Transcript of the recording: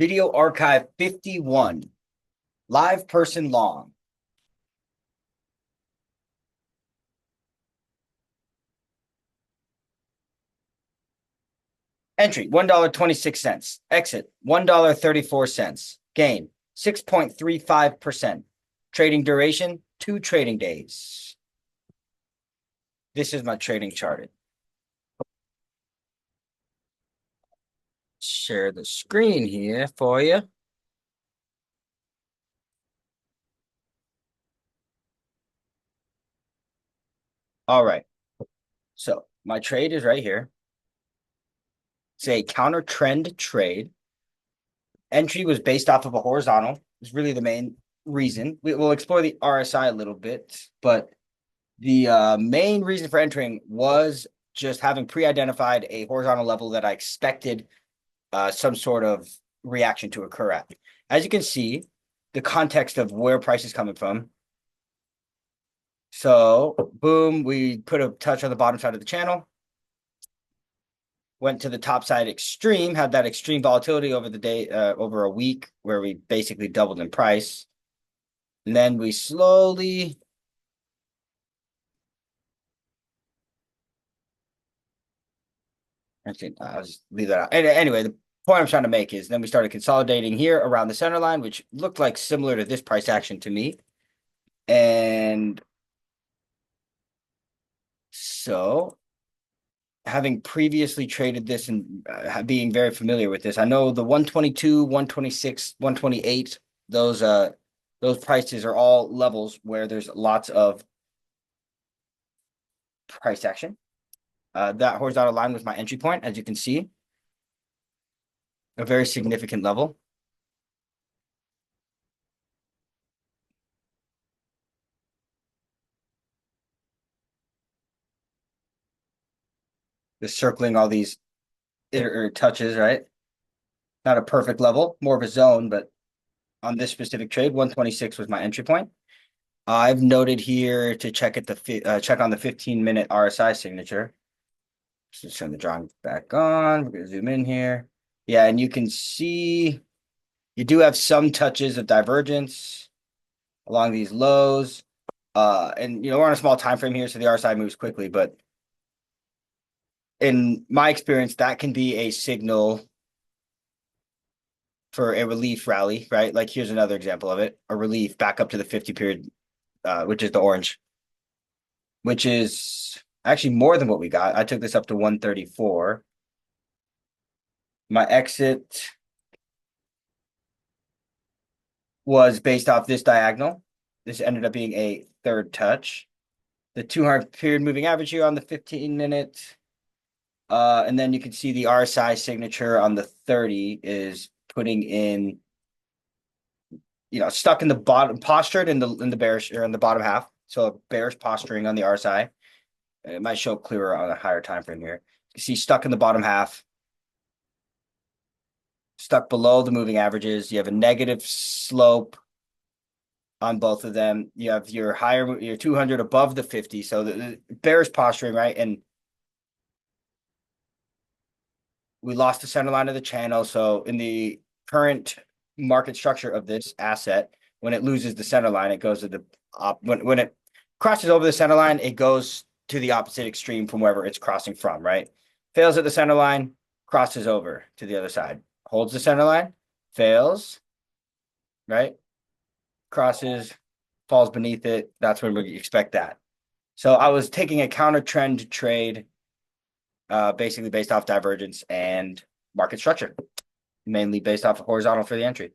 Video archive 51. Live person long. Entry $1.26. Exit $1.34. Gain 6.35%. Trading duration 2 trading days. This is my trading chart. Share the screen here for you. All right. So my trade is right here. It's a counter trend trade. Entry was based off of a horizontal. It's really the main reason. We'll explore the RSI a little bit, but the main reason for entering was just having pre-identified a horizontal level that I expected some sort of reaction to occur at. As you can see, the context of where price is coming from. So, boom, we put a touch on the bottom side of the channel. Went to the top side extreme, had that extreme volatility over the day, over a week, where we basically doubled in price. And then we slowly actually, I'll just leave that out. Anyway, the point I'm trying to make is then we started consolidating here around the center line, which looked like similar to this price action to me. And so, having previously traded this and being very familiar with this, I know the 122, 126, 128, those prices are all levels where there's lots of price action. That horizontal line was my entry point, as you can see, a very significant level. Just circling all these touches, right? Not a perfect level, more of a zone, but on this specific trade, 126 was my entry point. I've noted here to check at the check on the 15-minute RSI signature. Just turn the drawing back on. We're gonna zoom in here. Yeah, and you can see you do have some touches of divergence along these lows. And we're on a small time frame here, so the RSI moves quickly, but in my experience, that can be a signal for a relief rally, right? Like here's another example of it, a relief back up to the 50 period, which is the orange, which is actually more than what we got. I took this up to 134. My exit was based off this diagonal. This ended up being a third touch. The 200 period moving average here on the 15-minute. And then you can see the RSI signature on the 30 is putting in, stuck in the bottom, postured in the bearish or in the bottom half. So bearish posturing on the RSI. It might show clearer on a higher time frame here. You see stuck in the bottom half, stuck below the moving averages. You have a negative slope on both of them. You have your 200 above the 50. So the bearish posturing, right? And we lost the center line of the channel. So in the current market structure of this asset, when it loses the center line, it goes to the when it crosses over the center line, it goes to the opposite extreme from wherever it's crossing from, right? Fails at the center line, crosses over to the other side, holds the center line, fails, right? Crosses, falls beneath it. That's when we expect that. So I was taking a counter trend trade, basically based off divergence and market structure, mainly based off of horizontal for the entry.